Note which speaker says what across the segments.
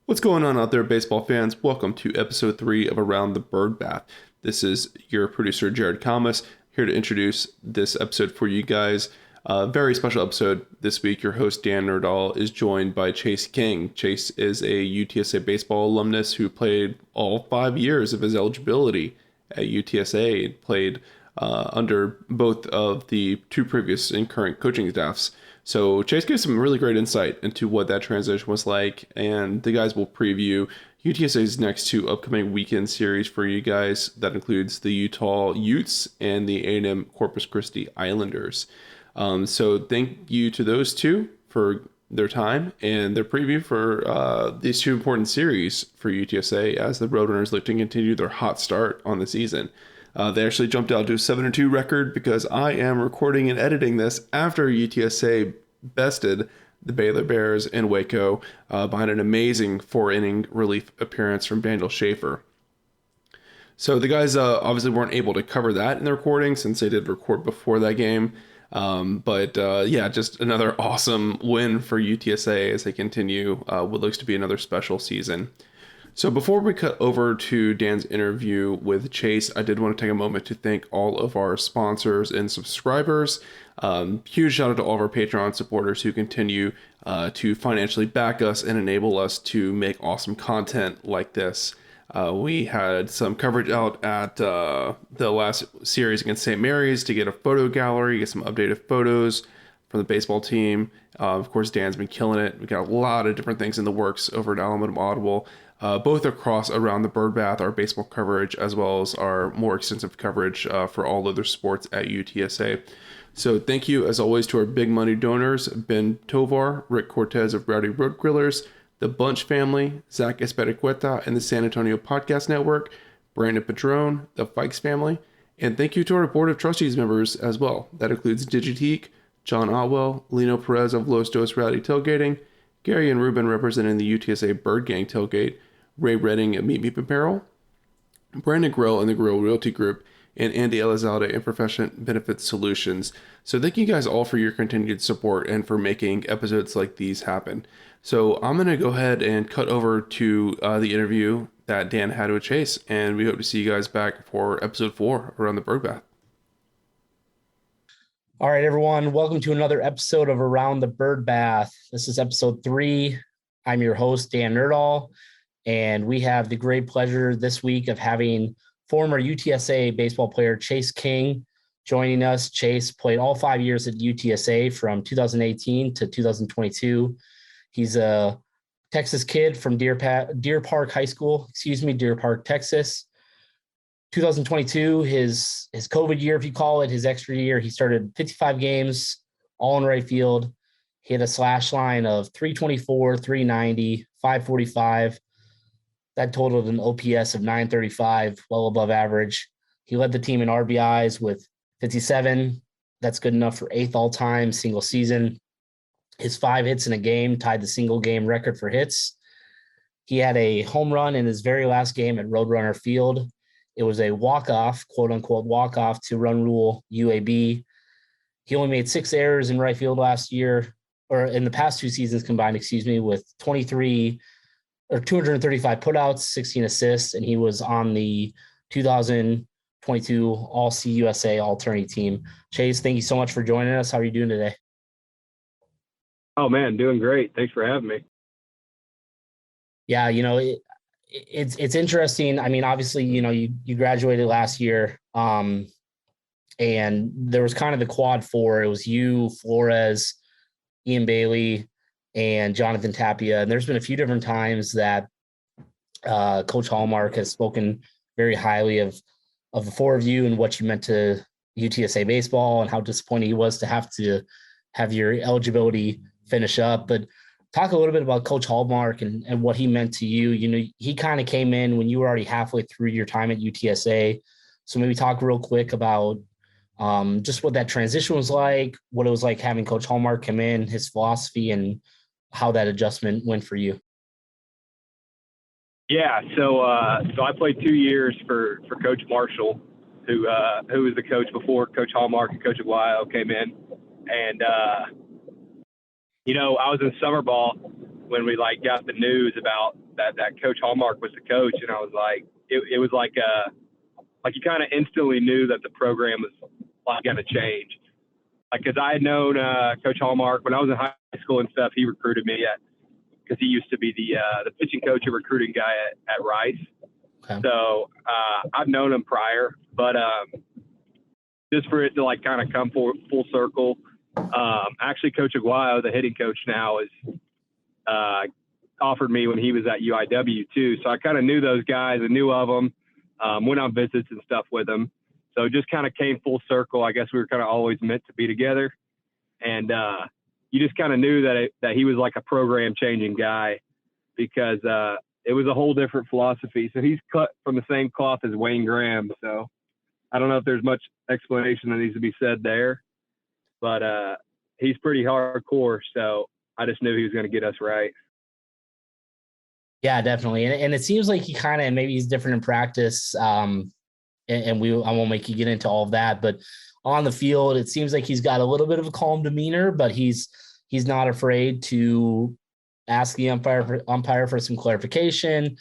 Speaker 1: What's going on out there, baseball fans? Welcome to episode 3 of Around the Bird Bath. This is your producer, Jared Kalmus, here to introduce this episode for you guys. Very special episode this week. Your host, Dan Nerdahl, is joined by Chase Keng. Chase is a UTSA baseball alumnus who played all 5 years of his eligibility at UTSA. Played under both of the two previous and current coaching staffs. So Chase gives some really great insight into what that transition was like, and the guys will preview UTSA's next two upcoming weekend series for you guys. That includes the Utah Utes and the A&amp Corpus Christi Islanders. So thank you to those two for their time and their preview for these two important series for UTSA as the Roadrunners look to continue their hot start on the season. They actually jumped out to a 7-2 record because I am recording and editing this after UTSA bested the Baylor Bears in Waco behind an amazing 4-inning relief appearance from Daniel Schaefer. So the guys obviously weren't able to cover that in the recording since they did record before that game. But just another awesome win for UTSA as they continue what looks to be another special season. So before we cut over to Dan's interview with Chase, I did want to take a moment to thank all of our sponsors and subscribers. Huge shout out to all of our Patreon supporters who continue to financially back us and enable us to make awesome content like this. We had some coverage out at the last series against St. Mary's to get a photo gallery, get some updated photos from the baseball team. Of course, Dan's been killing it. We got a lot of different things in the works over at Aluminum Audible. Both across Around the Bird Bath, our baseball coverage, as well as our more extensive coverage for all other sports at UTSA. So thank you, as always, to our big money donors, Ben Tovar, Rick Cortez of Rowdy Road Grillers, the Bunch family, Zach Espericueta and the San Antonio Podcast Network, Brandon Padron, the Fikes family, and thank you to our Board of Trustees members as well. That includes Digiteek, John Otwell, Lino Perez of Los Dos Rowdy Tailgating, Gary and Ruben representing the UTSA Bird Gang Tailgate, Ray Redding at Meet Me Apparel, Brandon Grill and the Grill Realty Group, and Andy Elizalde and Profession Benefits Solutions. So thank you guys all for your continued support and for making episodes like these happen. So I'm going to go ahead and cut over to the interview that Dan had with Chase, and we hope to see you guys back for episode 4 Around the Bird Bath.
Speaker 2: All right, everyone. Welcome to another episode of Around the Bird Bath. This is episode 3. I'm your host, Dan Nerdahl, and we have the great pleasure this week of having former UTSA baseball player Chase Keng joining us. Chase played all 5 years at UTSA from 2018 to 2022. He's a Texas kid from Deer Park, Texas. 2022, his COVID year, if you call it, his extra year, he started 55 games, all in right field. He had a slash line of 324, 390, 545. That totaled an OPS of 935, well above average. He led the team in RBIs with 57. That's good enough for 8th all-time single season. His 5 hits in a game tied the single game record for hits. He had a home run in his very last game at Roadrunner Field. It was a walk-off, quote-unquote walk-off to run rule UAB. He only made 6 errors in right field last year, or in the past 2 seasons combined, with 235 putouts, 16 assists, and he was on the 2022 All-CUSA All-Tourney team. Chase, thank you so much for joining us. How are you doing today?
Speaker 3: Oh, man, doing great. Thanks for having me.
Speaker 2: Yeah, it's interesting. I mean, obviously, you graduated last year, and there was kind of the quad 4. It was you, Flores, Ian Bailey, and Jonathan Tapia. And there's been a few different times that Coach Hallmark has spoken very highly of the 4 of you and what you meant to UTSA baseball and how disappointing he was to have your eligibility finish up. But talk a little bit about Coach Hallmark and what he meant to you. He kind of came in when you were already halfway through your time at UTSA. So maybe talk real quick about just what that transition was like, what it was like having Coach Hallmark come in, his philosophy, and how that adjustment went for you.
Speaker 3: Yeah, so I played 2 years for Coach Marshall, who was the coach before Coach Hallmark and Coach Aguayo came in. And, I was in summer ball when we got the news about that Coach Hallmark was the coach, and I was like, it was like you kind of instantly knew that the program was like going to change. Like, because I had known Coach Hallmark when I was in high school and stuff. He recruited me because he used to be the pitching coach and recruiting guy at Rice.
Speaker 2: Okay.
Speaker 3: So I've known him prior, but just for it to like kind of come full circle. Actually, Coach Aguayo, the hitting coach now, is offered me when he was at UIW too. So I kind of knew those guys. I knew of them. Went on visits and stuff with them. So it just kind of came full circle. I guess we were kind of always meant to be together. And you just kind of knew that he was like a program changing guy because it was a whole different philosophy. So he's cut from the same cloth as Wayne Graham. So I don't know if there's much explanation that needs to be said there, but he's pretty hardcore. So I just knew he was going to get us right.
Speaker 2: Yeah, definitely. And it seems like he kind of, maybe he's different in practice. And I won't make you get into all of that, but on the field, it seems like he's got a little bit of a calm demeanor, but he's not afraid to ask the umpire for some clarification.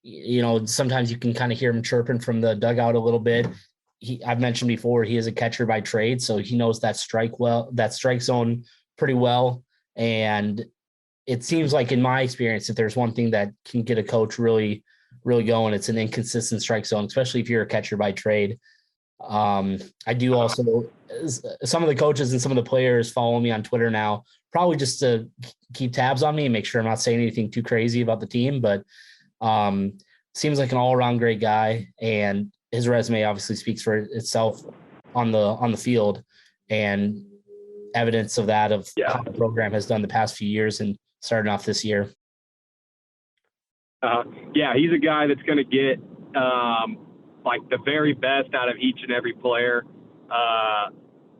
Speaker 2: You know, sometimes you can kind of hear him chirping from the dugout a little bit. I've mentioned before, he is a catcher by trade, so he knows that strike zone pretty well. And it seems like, in my experience, if there's one thing that can get a coach really, really going, it's an inconsistent strike zone, especially if you're a catcher by trade. I do also, some of the coaches and some of the players follow me on Twitter now, probably just to keep tabs on me and make sure I'm not saying anything too crazy about the team, but seems like an all around great guy, and his resume obviously speaks for itself on the field, and evidence of that, of how the program has done the past few years and starting off this year.
Speaker 3: Yeah, he's a guy that's going to get like the very best out of each and every player,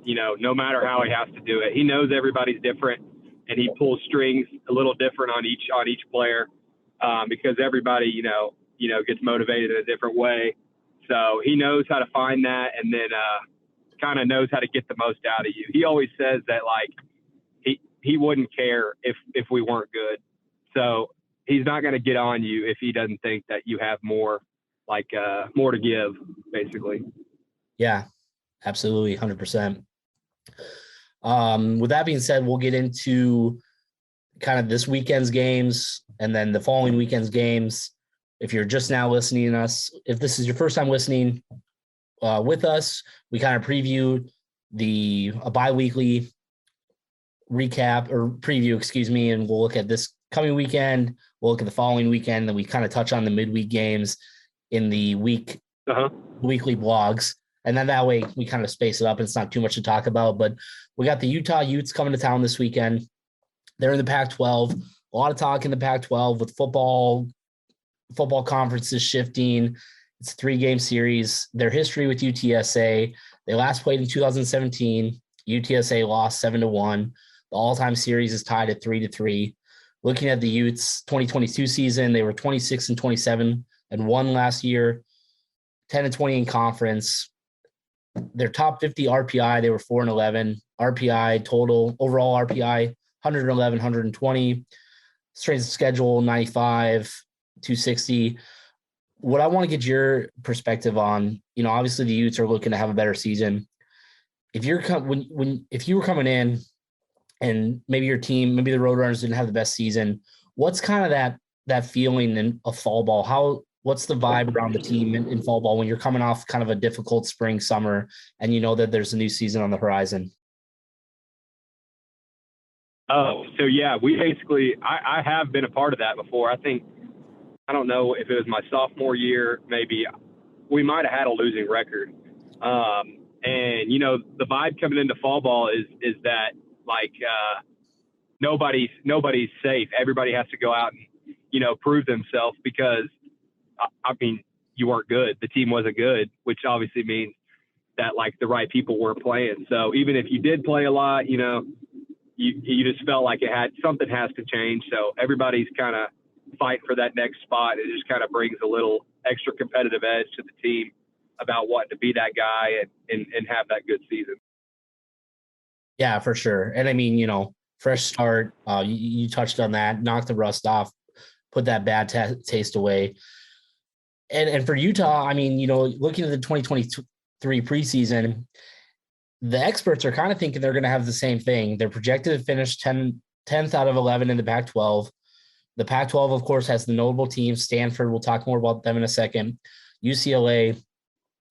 Speaker 3: you know, no matter how he has to do it. He knows everybody's different, and he pulls strings a little different on each player because everybody, you know, gets motivated in a different way. So he knows how to find that, and then kind of knows how to get the most out of you. He always says that, like, he wouldn't care if we weren't good. So he's not going to get on you if he doesn't think that you have more to give, basically.
Speaker 2: Yeah, absolutely. 100%. With that being said, we'll get into kind of this weekend's games and then the following weekend's games. If you're just now listening to us, if this is your first time listening with us, we kind of preview a bi-weekly recap or preview, and we'll look at this coming weekend. We'll look at the following weekend, then we kind of touch on the midweek games in the weekly blogs. And then that way we kind of space it up and it's not too much to talk about. But we got the Utah Utes coming to town this weekend. They're in the Pac-12. A lot of talk in the Pac-12 with football conferences shifting. It's a 3-game series. Their history with UTSA, they last played in 2017. UTSA lost 7-1. The all-time series is tied at 3-3. Looking at the Utes 2022 season, they were 26-27 and won last year, 10-20 in conference. Their top 50 RPI, they were 4-11. RPI total, overall RPI, 111, 120. Strength of schedule, 95, 260. What I want to get your perspective on, you know, obviously the Utes are looking to have a better season. If you're if you were coming in and maybe your team, maybe the Roadrunners didn't have the best season, what's kind of that feeling of fall ball? What's the vibe around the team in fall ball when you're coming off kind of a difficult spring, summer, and you know that there's a new season on the horizon?
Speaker 3: Oh, so yeah, we basically, I have been a part of that before. I don't know if it was my sophomore year, maybe we might have had a losing record. And, you know, the vibe coming into fall ball is that, like, nobody's safe. Everybody has to go out and, you know, prove themselves because, I mean, you weren't good. The team wasn't good, which obviously means that, like, the right people weren't playing. So even if you did play a lot, you know, you just felt like something has to change. So everybody's kind of fighting for that next spot. It just kind of brings a little extra competitive edge to the team about wanting to be that guy and have that good season.
Speaker 2: Yeah, for sure. And I mean, you know, fresh start, you touched on that, knock the rust off. put that bad taste away. And for Utah, I mean, looking at the 2023 preseason, the experts are kind of thinking they're going to have the same thing. They're projected to finish 10th out of 11 in the Pac-12. The Pac-12, of course, has the notable teams. Stanford, we'll talk more about them in a second. UCLA,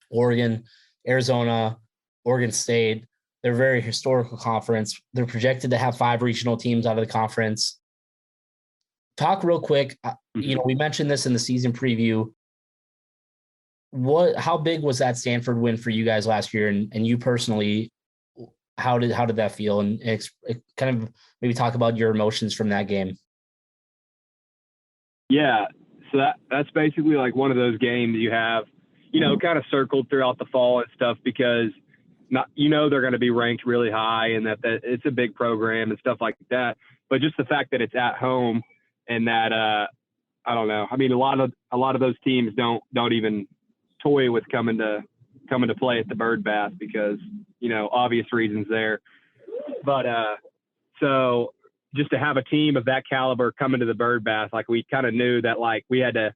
Speaker 2: Oregon, Arizona, Oregon State. They're a very historical conference. They're projected to have 5 regional teams out of the conference. Talk real quick. We mentioned this in the season preview. How big was that Stanford win for you guys last year? And you personally, how did that feel? And kind of maybe talk about your emotions from that game.
Speaker 3: Yeah. So that's basically like one of those games you have, kind of circled throughout the fall and stuff, because they're going to be ranked really high and that it's a big program and stuff like that. But just the fact that it's at home and that, I don't know. I mean, a lot of those teams don't even toy with coming to play at the Bird Bath because, obvious reasons there. But, so just to have a team of that caliber coming to the Bird Bath, like we kind of knew that like we had to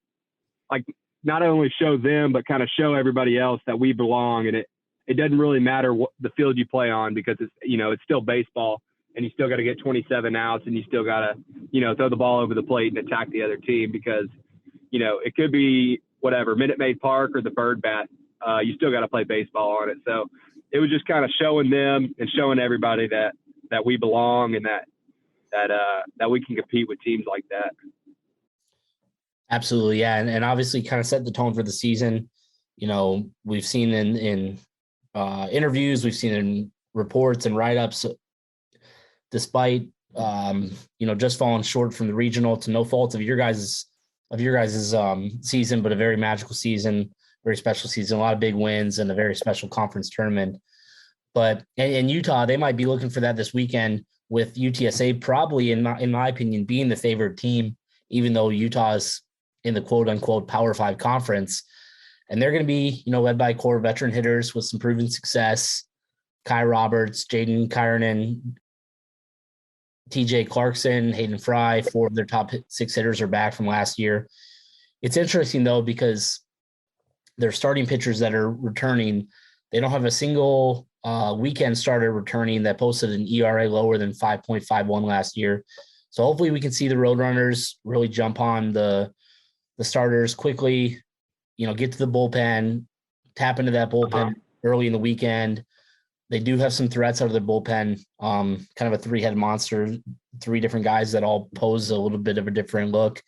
Speaker 3: like not only show them, but kind of show everybody else that we belong. And it doesn't really matter what the field you play on, because it's, it's still baseball and you still got to get 27 outs and you still got to, throw the ball over the plate and attack the other team, because, it could be whatever, Minute Maid Park or the Bird Bath. You still got to play baseball on it. So it was just kind of showing them and showing everybody that we belong and that we can compete with teams like that.
Speaker 2: Absolutely. Yeah. And obviously kind of set the tone for the season. We've seen in interviews, we've seen in reports and write-ups, despite, just falling short from the regional to no fault of your guys' season, but a very magical season, very special season, a lot of big wins and a very special conference tournament. But in Utah, they might be looking for that this weekend, with UTSA probably, in my opinion, being the favorite team, even though Utah is in the quote unquote Power 5 conference. And they're going to be, led by core veteran hitters with some proven success. Kai Roberts, Jaden Kyernan, TJ Clarkson, Hayden Fry, 4 of their top 6 hitters are back from last year. It's interesting, though, because their starting pitchers that are returning, they don't have a single weekend starter returning that posted an ERA lower than 5.51 last year. So hopefully we can see the Roadrunners really jump on the starters quickly, get to the bullpen, tap into that bullpen early in the weekend. They do have some threats out of their bullpen, kind of a 3-head monster, 3 different guys that all pose a little bit of a different look.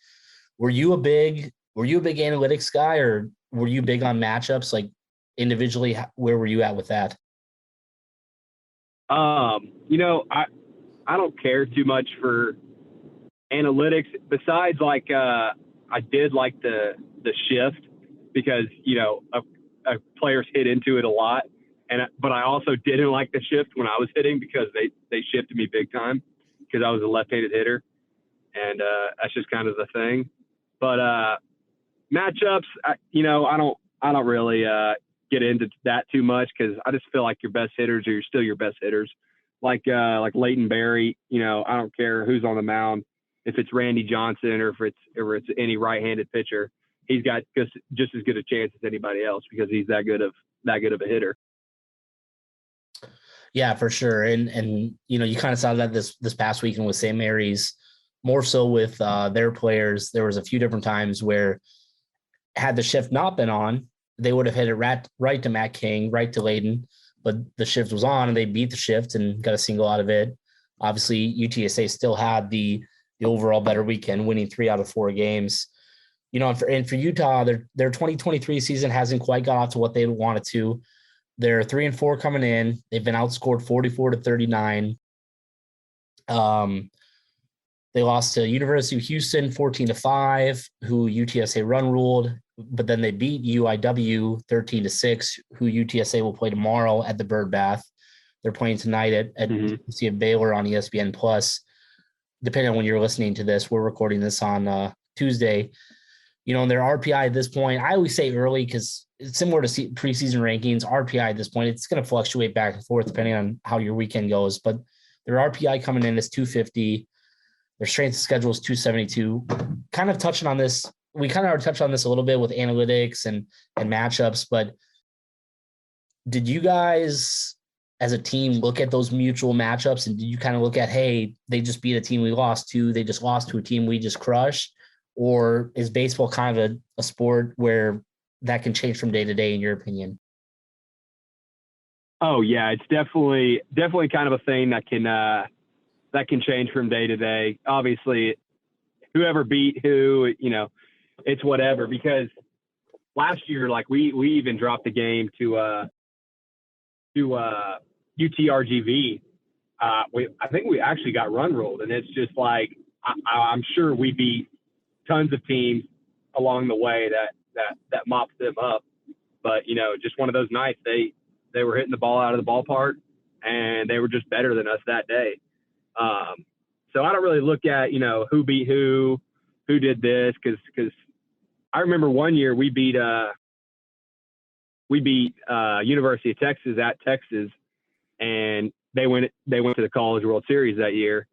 Speaker 2: Were you a big analytics guy, or were you big on matchups? Like individually, where were you at with that?
Speaker 3: I don't care too much for analytics, besides like I did like the shift, because a players hit into it a lot, but I also didn't like the shift when I was hitting, because they shifted me big time because I was a left-handed hitter, and that's just kind of the thing. But matchups, I don't really get into that too much, because I just feel like your best hitters are still your best hitters. Like Leighton Berry, I don't care who's on the mound. If it's Randy Johnson or if it's any right-handed pitcher, he's got just as good a chance as anybody else, because he's that good of a hitter.
Speaker 2: Yeah, for sure. And you kind of saw that this past weekend with St. Mary's, more so with their players. There was a few different times where, had the shift not been on, they would have hit it right to Matt King, right to Layden, but the shift was on and they beat the shift and got a single out of it. Obviously, UTSA still had the overall better weekend, winning 3 out of 4 games. And for Utah, their 2023 season hasn't quite got off to what they wanted to. They're 3-4 coming in. They've been outscored 44-39. They lost to University of Houston 14-5, who UTSA run ruled, but then they beat UIW 13-6, who UTSA will play tomorrow at the Bird Bath. They're playing tonight at UC of Baylor on ESPN Plus. Depending on when you're listening to this, we're recording this on Tuesday. And their RPI at this point, I always say early because it's similar to preseason rankings. RPI at this point, it's going to fluctuate back and forth depending on how your weekend goes. But their RPI coming in is 250. Their strength of schedule is 272. Kind of touching on this, we kind of already touched on this a little bit with analytics and matchups, but did you guys as a team look at those mutual matchups, and did you kind of look at, hey, they just beat a team we lost to, they just lost to a team we just crushed? Or is baseball kind of a sport where that can change from day to day, in your opinion?
Speaker 3: Oh yeah, it's definitely kind of a thing that can change from day to day. Obviously, whoever beat who, it's whatever. Because last year, like we even dropped the game to UTRGV. I think we actually got run ruled, and it's just like I'm sure we beat tons of teams along the way that mopped them up. But just one of those nights, they were hitting the ball out of the ballpark, and they were just better than us that day. So I don't really look at who beat who did this, because I remember one year we beat University of Texas at Texas, and they went to the College World Series that year.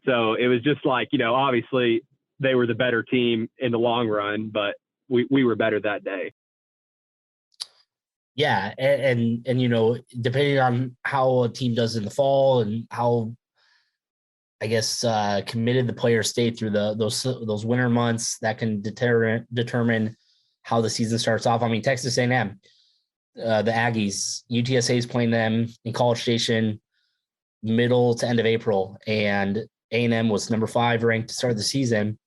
Speaker 3: So it was just like, obviously they were the better team in the long run, but we were better that day.
Speaker 2: Yeah. And depending on how a team does in the fall and how, I guess, committed the players stay through those winter months, that can determine how the season starts off. I mean, Texas A&M, the Aggies, UTSA is playing them in College Station middle to end of April, and A&M was number 5 ranked to start the season.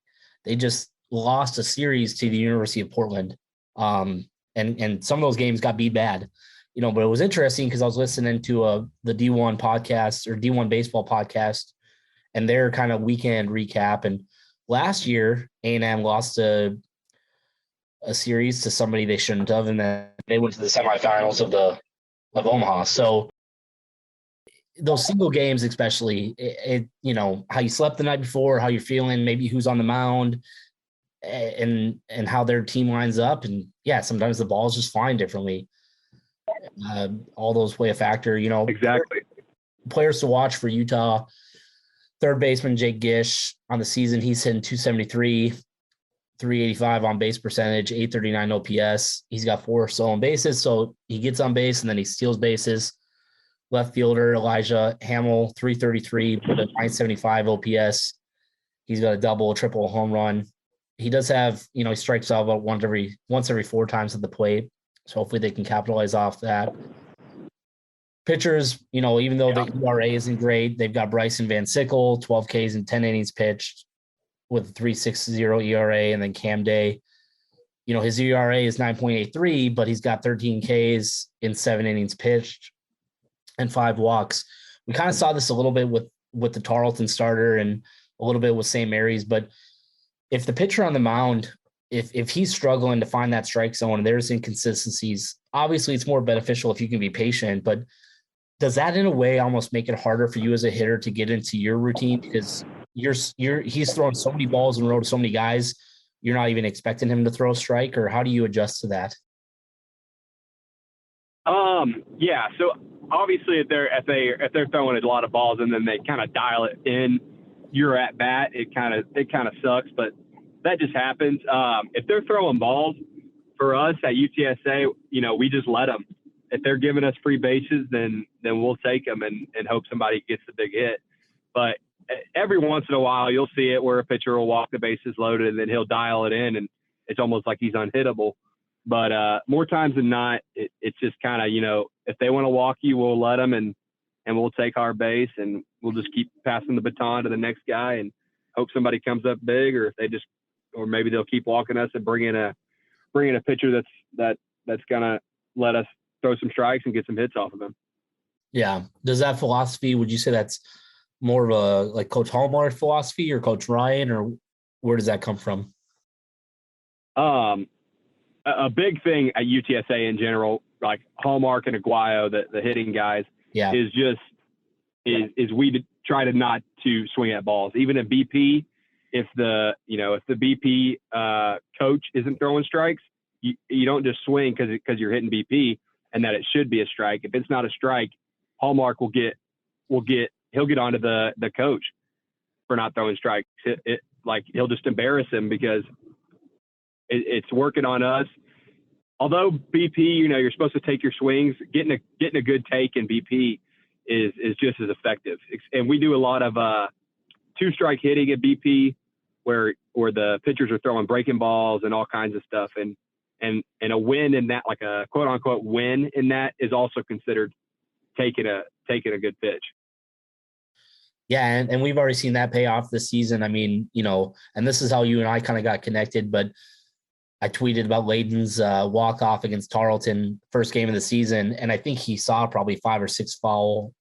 Speaker 2: They just lost a series to the University of Portland. And some of those games got beat bad, but it was interesting because I was listening to the D1 podcast, or D1 baseball podcast, and their kind of weekend recap. And last year, A&M lost a series to somebody they shouldn't have, and then they went to the semifinals of Omaha. So those single games, especially, how you slept the night before, how you're feeling, maybe who's on the mound, and how their team lines up. And yeah, sometimes the ball's just flying differently. All those play a factor,
Speaker 3: Exactly.
Speaker 2: Players to watch for Utah: third baseman Jake Gish. On the season, he's hitting 273, 385 on base percentage, 839 OPS. He's got 4 stolen bases, so he gets on base and then he steals bases. Left fielder Elijah Hamill, 333 with a 975 OPS. He's got a double, a triple, a home run. He does have, he strikes out about once every 4 times at the plate. So hopefully they can capitalize off that. Pitchers, even though the ERA isn't great, they've got Bryson Van Sickle, 12 Ks in 10 innings pitched with a 3.60 ERA, and then Cam Day. His ERA is 9.83, but he's got 13 Ks in 7 innings pitched and 5 walks. We kind of saw this a little bit with the Tarleton starter and a little bit with St. Mary's, but if the pitcher on the mound, if he's struggling to find that strike zone and there's inconsistencies, obviously it's more beneficial if you can be patient. But does that in a way almost make it harder for you as a hitter to get into your routine, because he's throwing so many balls in a row to so many guys, you're not even expecting him to throw a strike? Or how do you adjust to that?
Speaker 3: Yeah. So obviously if they're throwing a lot of balls and then they kind of dial it in, you're at bat, it kind of sucks, but that just happens. If they're throwing balls, for us at UTSA, we just let them. If they're giving us free bases, then we'll take them and hope somebody gets the big hit. But every once in a while, you'll see it where a pitcher will walk the bases loaded and then he'll dial it in, and it's almost like he's unhittable. But more times than not, it's just kind of, if they want to walk you, we'll let them, and we'll take our base, and we'll just keep passing the baton to the next guy and hope somebody comes up big, or or maybe they'll keep walking us and bring in a pitcher that's gonna let us throw some strikes and get some hits off of him.
Speaker 2: Yeah. Does that philosophy, would you say that's more of a like Coach Hallmark philosophy, or Coach Ryan, or where does that come from?
Speaker 3: A big thing at UTSA in general, like Hallmark and Aguayo, the hitting guys, is we try to not to swing at balls. Even at BP, if the BP coach isn't throwing strikes, you don't just swing because you're hitting BP and that it should be a strike. If it's not a strike, Hallmark he'll get onto the coach. for not throwing strikes. Like he'll just embarrass him because it's working on us. Although BP, you're supposed to take your swings, getting a good take in BP is just as effective. And we do a lot of 2-strike hitting at BP where the pitchers are throwing breaking balls and all kinds of stuff. And a win in that, like a quote unquote win in that, is also considered taking a good pitch.
Speaker 2: Yeah, and we've already seen that pay off this season. I mean, and this is how you and I kind of got connected, but I tweeted about Layden's walk-off against Tarleton first game of the season, and I think he saw probably 5 or 6 foul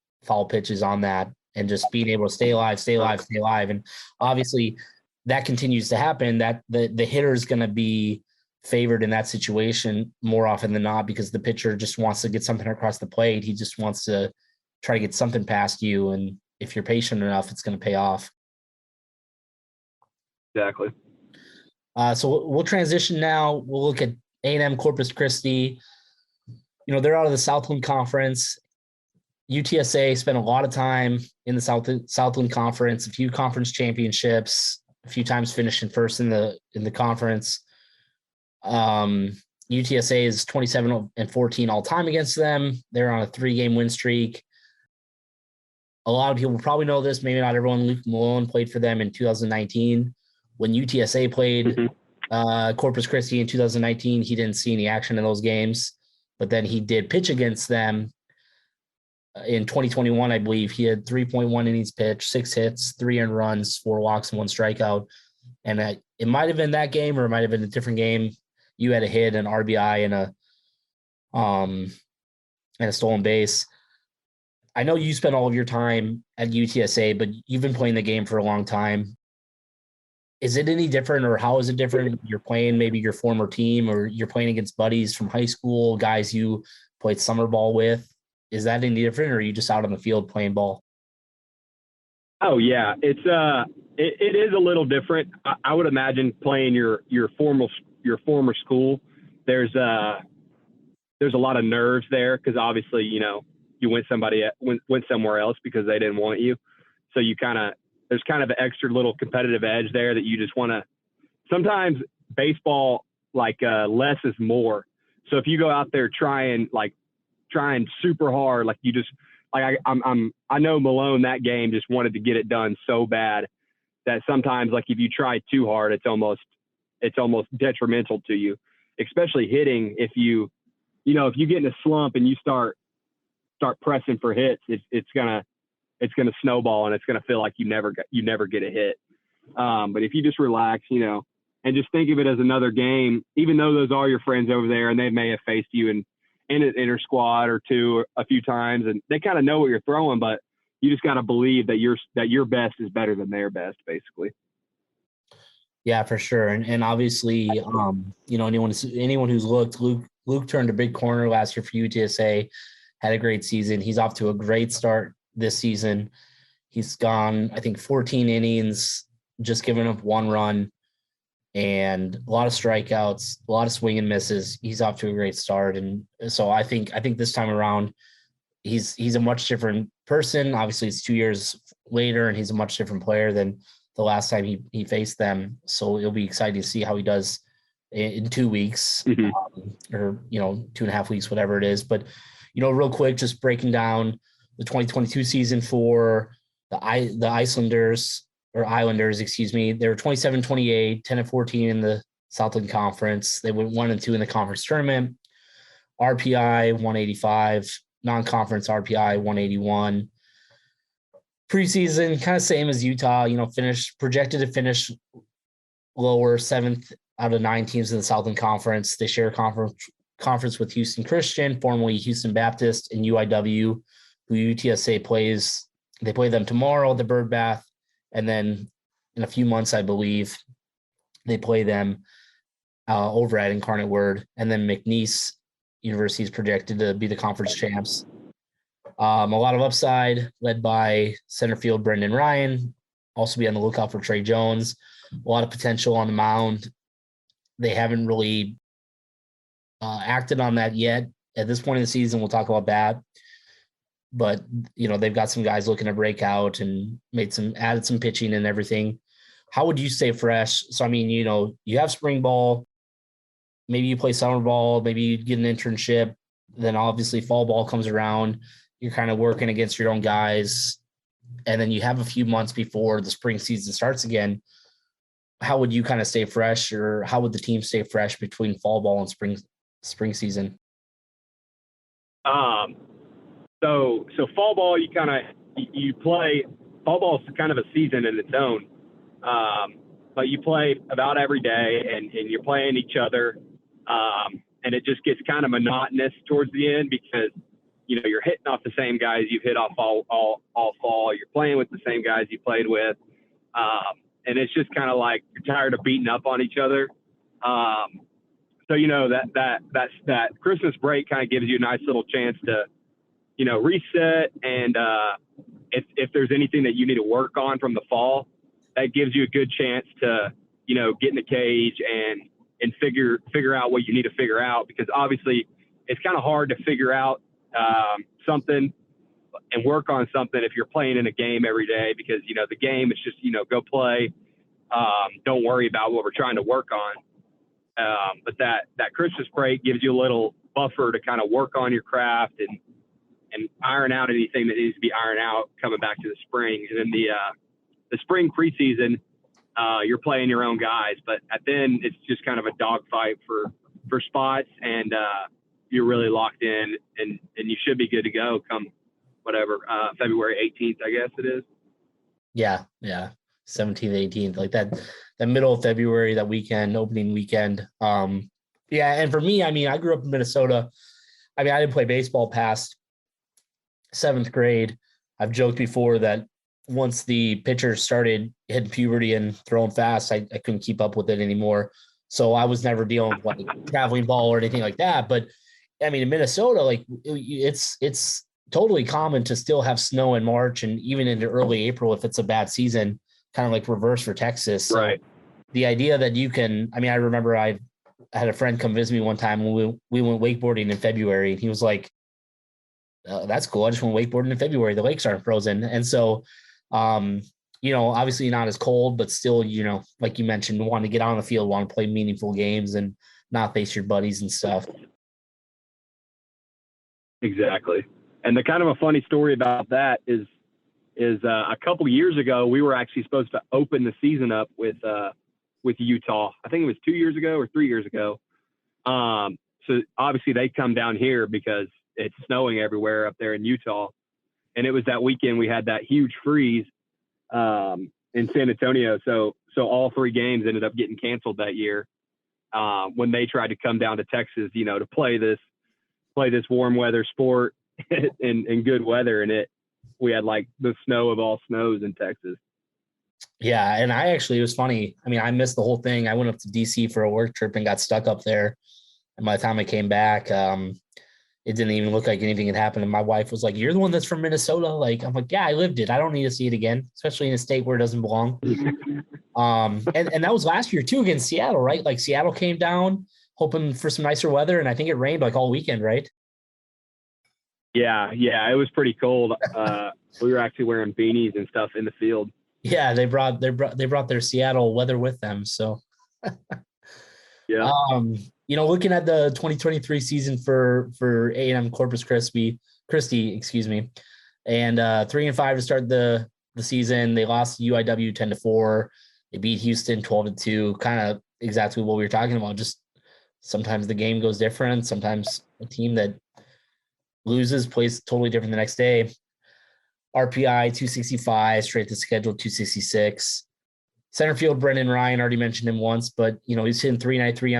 Speaker 2: pitches on that, and just being able to stay alive. And obviously that continues to happen, that the hitter is going to be favored in that situation more often than not because the pitcher just wants to get something across the plate. He just wants to try to get something past you, and if you're patient enough, it's going to pay off.
Speaker 3: Exactly.
Speaker 2: So we'll transition now. We'll look at A&M Corpus Christi. They're out of the Southland Conference. UTSA spent a lot of time in the Southland Conference, a few conference championships, a few times finishing first in the conference. UTSA is 27-14 all time against them. They're on a 3-game win streak. A lot of people probably know this, maybe not everyone. Luke Malone played for them in 2019. When UTSA played Corpus Christi in 2019, he didn't see any action in those games, but then he did pitch against them in 2021. I believe he had 3.1 innings pitched, 6 hits, 3 earned runs, 4 walks, and 1 strikeout. And it might have been that game, or it might have been a different game. You had a hit, an RBI, and a stolen base. I know you spent all of your time at UTSA, but you've been playing the game for a long time. Is it any different, or how is it different? You're playing maybe your former team, or you're playing against buddies from high school, guys you played summer ball with. Is that any different, or are you just out on the field playing ball?
Speaker 3: Oh yeah, it is a little different. I would imagine playing your former school. There's a lot of nerves there because obviously you went somewhere else because they didn't want you, so there's kind of an extra little competitive edge there that you just want to. Sometimes baseball, less is more. So if you go out there trying super hard, I know Malone that game just wanted to get it done so bad that sometimes if you try too hard, it's almost detrimental to you, especially hitting. If you get in a slump and you start pressing for hits, it's gonna snowball, and it's gonna feel like you never get a hit. But if you just relax, and just think of it as another game, even though those are your friends over there and they may have faced you in an inter squad or two a few times, and they kind of know what you're throwing, but you just got to believe that your best is better than their best, basically.
Speaker 2: Yeah, for sure. And obviously, anyone who's looked, Luke turned a big corner last year for UTSA, had a great season. He's off to a great start this season. He's gone, I think, 14 innings, just giving up 1 run, and a lot of strikeouts, a lot of swing and misses. He's off to a great start. And so I think this time around, he's a much different person. Obviously, it's 2 years later, and he's a much different player than the last time he faced them. So it'll be exciting to see how he does in 2 weeks, or 2.5 weeks, whatever it is. But real quick, just breaking down the 2022 season for the Islanders, excuse me. They were 27-28, 10-14 in the Southland Conference. They went 1-2 in the conference tournament. RPI 185, non-conference RPI 181. Preseason, kind of same as Utah, projected to finish lower, 7th out of 9 teams in the Southland Conference. They share a conference with Houston Christian, formerly Houston Baptist, and UIW, who UTSA plays. They play them tomorrow at the Bird Bath, and then in a few months, I believe, they play them over at Incarnate Word, and then McNeese University is projected to be the conference champs. A lot of upside, led by center field Brendan Ryan. Also be on the lookout for Trey Jones. A lot of potential on the mound. They haven't really acted on that yet. At this point in the season, we'll talk about that. but they've got some guys looking to break out and added some pitching and everything. How would you stay fresh? So, I mean, you have spring ball, maybe you play summer ball, maybe you get an internship, then obviously fall ball comes around. You're kind of working against your own guys, and then you have a few months before the spring season starts again. How would you kind of stay fresh, or how would the team stay fresh between fall ball and spring season?
Speaker 3: So fall ball, you play. Fall ball is kind of a season in its own, but you play about every day, and you're playing each other, and it just gets kind of monotonous towards the end because you're hitting off the same guys you've hit off all fall. You're playing with the same guys you played with, and it's just kind of like you're tired of beating up on each other. So that Christmas break kind of gives you a nice little chance to reset, and if there's anything that you need to work on from the fall, that gives you a good chance to get in the cage and figure out what you need to figure out, because obviously it's kind of hard to figure out something and work on something if you're playing in a game every day, because the game is just go play, don't worry about what we're trying to work on. But that Christmas break gives you a little buffer to kind of work on your craft and iron out anything that needs to be ironed out coming back to the spring. And then the spring preseason, you're playing your own guys, but then it's just kind of a dogfight for spots, and you're really locked in, and you should be good to go come whatever, February 18th, I guess it is.
Speaker 2: Yeah. 17th, 18th, like that middle of February, that weekend, opening weekend. And for me, I mean, I grew up in Minnesota. I mean, I didn't play baseball past 7th grade. I've joked before that once the pitchers started hitting puberty and throwing fast, I couldn't keep up with it anymore. So I was never dealing with like traveling ball or anything like that. But I mean, in Minnesota, like it's totally common to still have snow in March and even into early April if it's a bad season, kind of like reverse for Texas. So
Speaker 3: right.
Speaker 2: The idea that you can, I mean, I remember I had a friend come visit me one time when we went wakeboarding in February, and he was like, that's cool. I just went wakeboarding in February. The lakes aren't frozen. And so, obviously not as cold, but still, like you mentioned, want to get on the field, want to play meaningful games and not face your buddies and stuff.
Speaker 3: Exactly. And the kind of a funny story about that is a couple of years ago, we were actually supposed to open the season up with Utah. I think it was 2 years ago or 3 years ago. So obviously they come down here because it's snowing everywhere up there in Utah. And it was that weekend we had that huge freeze in San Antonio. So all 3 games ended up getting canceled that year when they tried to come down to Texas, to play this warm weather sport in good weather. And we had like the snow of all snows in Texas.
Speaker 2: Yeah. And it was funny. I mean, I missed the whole thing. I went up to DC for a work trip and got stuck up there. And by the time I came back, it didn't even look like anything had happened. And my wife was like, "You're the one that's from Minnesota." Like, I'm like, "Yeah, I lived it. I don't need to see it again, especially in a state where it doesn't belong." And that was last year too, against Seattle, right? Like Seattle came down hoping for some nicer weather, and I think it rained like all weekend, right?
Speaker 3: Yeah, it was pretty cold. We were actually wearing beanies and stuff in the field.
Speaker 2: Yeah, they brought their Seattle weather with them. So,
Speaker 3: yeah.
Speaker 2: Looking at the 2023 season for A&amp Corpus Christi, excuse me, and 3-5 to start the season. They lost UIW 10-4. They beat Houston 12-2. Kind of exactly what we were talking about. Just sometimes the game goes different. Sometimes a team that loses plays totally different the next day. RPI 265, straight to schedule 266. Center field, Brendan Ryan, already mentioned him once, but he's hitting 393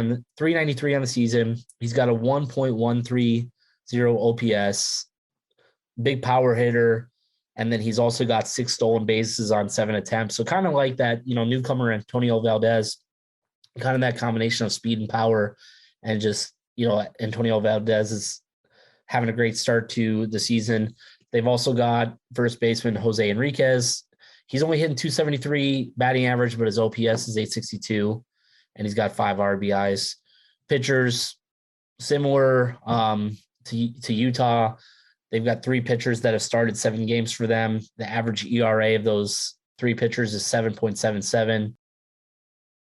Speaker 2: on the season. He's got a 1.130 OPS, big power hitter, and then he's also got 6 stolen bases on 7 attempts. So kind of like that, newcomer Antonio Valdez, kind of that combination of speed and power, and just Antonio Valdez is having a great start to the season. They've also got first baseman Jose Enriquez. He's only hitting 273 batting average, but his OPS is 862, and he's got 5 RBIs. Pitchers, similar to Utah. They've got 3 pitchers that have started 7 games for them. The average ERA of those 3 pitchers is 7.77.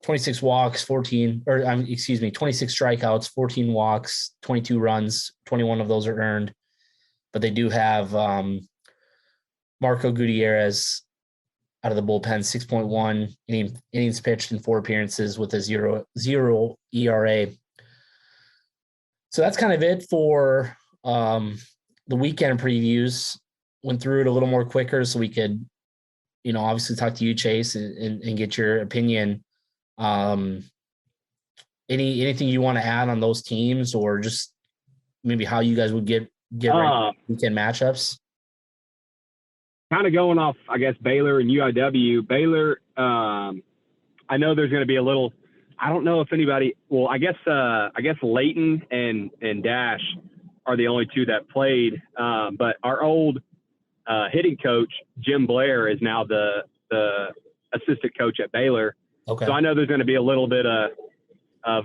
Speaker 2: 26 walks, 26 strikeouts, 14 walks, 22 runs, 21 of those are earned. But they do have Marco Gutierrez out of the bullpen, 6.1 innings pitched in 4 appearances with a 0 ERA. So that's kind of it for the weekend previews. Went through it a little more quicker so we could, obviously talk to you, Chase, and get your opinion. Anything you want to add on those teams, or just maybe how you guys would get ready weekend matchups?
Speaker 3: Kind of going off, I guess, Baylor and UIW. Baylor, I know there's going to be a little. I don't know if anybody. Well, I guess Leighton and Dash are the only 2 that played. But our old hitting coach Jim Blair is now the assistant coach at Baylor.
Speaker 2: Okay.
Speaker 3: So I know there's going to be a little bit of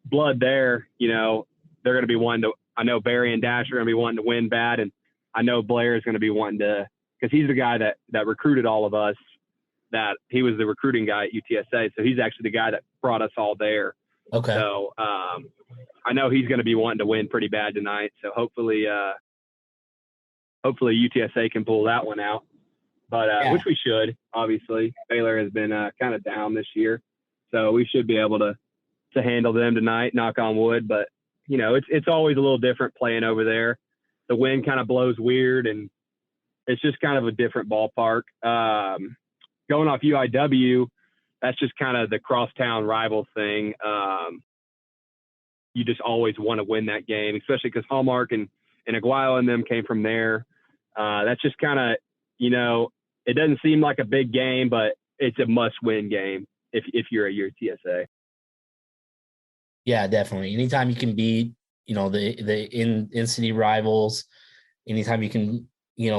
Speaker 3: blood there. They're going to be wanting to. I know Barry and Dash are going to be wanting to win bad, and I know Blair is going to be wanting to, because he's the guy that recruited all of us. That he was the recruiting guy at UTSA, so he's actually the guy that brought us all there.
Speaker 2: Okay.
Speaker 3: So I know he's going to be wanting to win pretty bad tonight. So hopefully UTSA can pull that one out. But which we should, obviously. Baylor has been kind of down this year, so we should be able to handle them tonight, knock on wood. But it's always a little different playing over there. The wind kind of blows weird, and it's just kind of a different ballpark. Going off UIW, that's just kind of the crosstown rival thing. You just always want to win that game, especially because Hallmark and Aguayo and them came from there. That's just kind of, it doesn't seem like a big game, but it's a must-win game if you're a UTSA.
Speaker 2: Yeah, definitely. Anytime you can beat, the in-city rivals, anytime you can,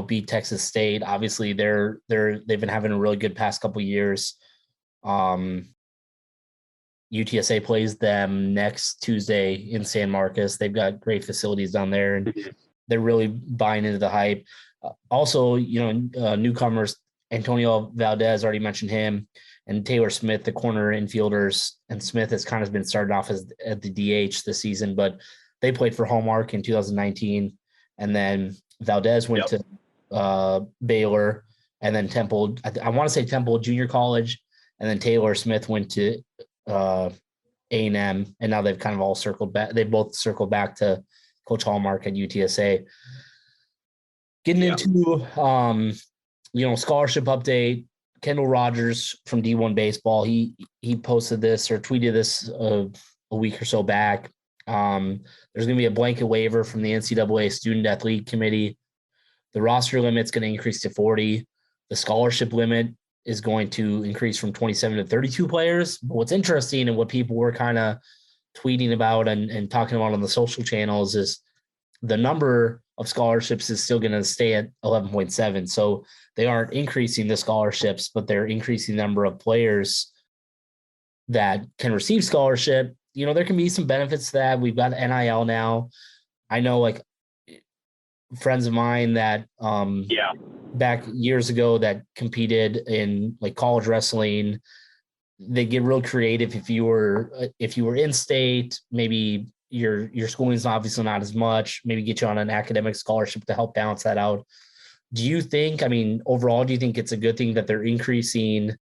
Speaker 2: beat Texas State. Obviously, they've been having a really good past couple of years. UTSA plays them next Tuesday in San Marcos. They've got great facilities down there, and they're really buying into the hype. Also, newcomers, Antonio Valdez, already mentioned him, and Taylor Smith, the corner infielders. And Smith has kind of been started off at the DH this season, but they played for Hallmark in 2019. And then Valdez went to Baylor, and then Temple. I want to say Temple Junior College, and then Taylor Smith went to A&M, and now they've kind of all circled back. They both circled back to Coach Hallmark at UTSA. Getting into scholarship update. Kendall Rogers from D1 Baseball, he posted this or tweeted this a week or so back. There's going to be a blanket waiver from the NCAA Student Athlete Committee. The roster limit's going to increase to 40. The scholarship limit is going to increase from 27 to 32 players. But what's interesting and what people were kind of tweeting about and talking about on the social channels is the number of scholarships is still going to stay at 11.7. So they aren't increasing the scholarships, but they're increasing the number of players that can receive scholarship. There can be some benefits to that. We've got NIL now. I know like friends of mine that back years ago that competed in like college wrestling, they get real creative. If you were in state, maybe your schooling is obviously not as much, maybe get you on an academic scholarship to help balance that out. Do you think, overall, do you think it's a good thing that they're increasing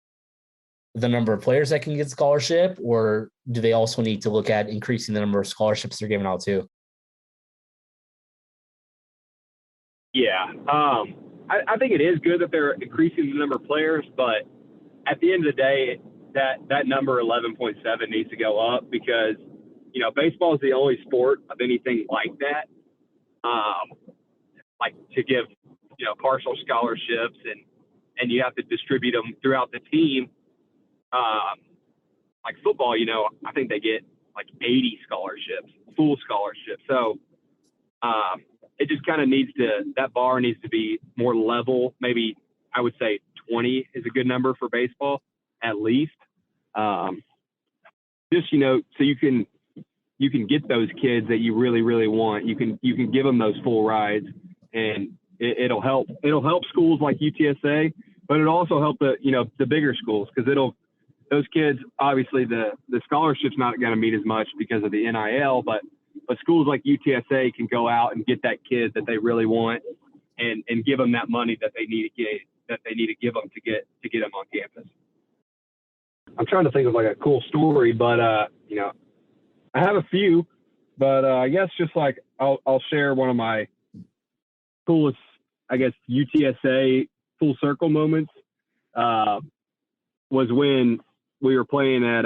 Speaker 2: the number of players that can get scholarship, or do they also need to look at increasing the number of scholarships they're giving out too?
Speaker 3: Yeah. I think it is good that they're increasing the number of players, but at the end of the day, that number 11.7 needs to go up because, baseball is the only sport of anything like that. Like to give, partial scholarships and you have to distribute them throughout the team. Like football, I think they get like 80 scholarships, full scholarships. So it just kind of that bar needs to be more level. Maybe I would say 20 is a good number for baseball, at least. Just, so you can get those kids that you really, really want. You can give them those full rides and it'll help schools like UTSA, but it'll also help the bigger schools, because those kids, obviously the scholarship's not going to mean as much because of the NIL, but schools like UTSA can go out and get that kid that they really want and give them that money that they need to give them to get them on campus. I'm trying to think of like a cool story, but I have a few, but I guess just like I'll share one of my coolest, I guess, UTSA full circle moments was when we were playing at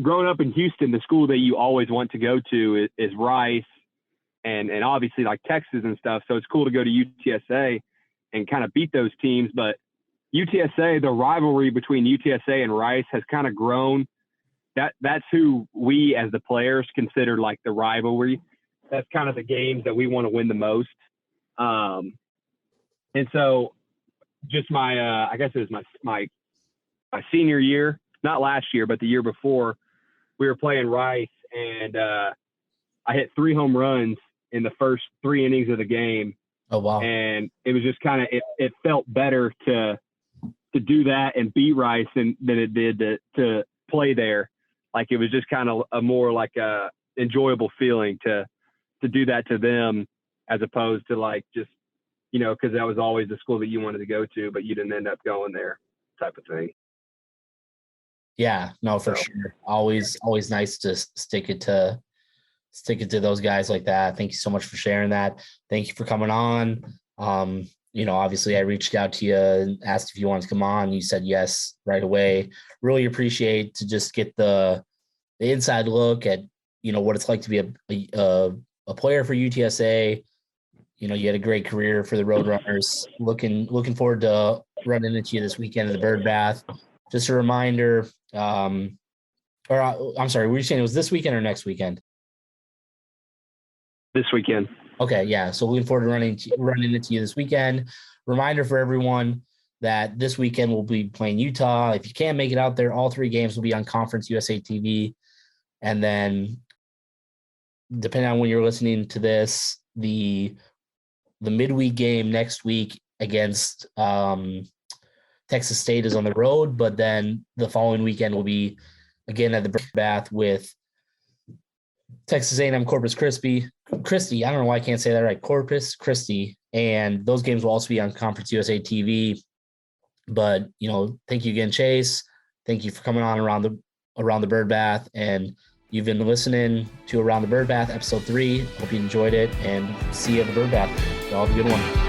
Speaker 3: growing up in Houston, the school that you always want to go to is Rice and obviously like Texas and stuff. So it's cool to go to UTSA and kind of beat those teams. But UTSA, the rivalry between UTSA and Rice has kind of grown. That's who we as the players consider like the rivalry. That's kind of the games that we want to win the most. And so just I guess it was my senior year, not last year, but the year before, we were playing Rice, and I hit 3 home runs in the first 3 innings of the game.
Speaker 2: Oh, wow.
Speaker 3: And it was just kind of, it felt better to do that and beat Rice than it did to play there. Like, it was just kind of a more like a enjoyable feeling to do that to them, as opposed to like just, because that was always the school that you wanted to go to, but you didn't end up going there, type of thing.
Speaker 2: Yeah, no, for sure. Always nice to stick it to those guys like that. Thank you so much for sharing that. Thank you for coming on. Obviously I reached out to you and asked if you wanted to come on. You said yes right away. Really appreciate to just get the inside look at, what it's like to be a player for UTSA. You had a great career for the Roadrunners. Looking forward to running into you this weekend at the Bird Bath. Just a reminder, I'm sorry, were you saying it was this weekend or next weekend?
Speaker 3: This weekend.
Speaker 2: Okay, yeah. So looking forward to running into you this weekend. Reminder for everyone that this weekend we'll be playing Utah. If you can't make it out there, all 3 games will be on Conference USA TV. And then, depending on when you're listening to this, the midweek game next week against Texas State is on the road, but then the following weekend will be again at the Bird Bath with Texas A&M Corpus Christi. I don't know why I can't say that right. Corpus Christi. And those games will also be on Conference USA TV. But, thank you again, Chase. Thank you for coming on around the Bird Bath. And you've been listening to Around the Bird Bath, episode 3. Hope you enjoyed it, and see you at the Bird Bath. Y'all have a good one.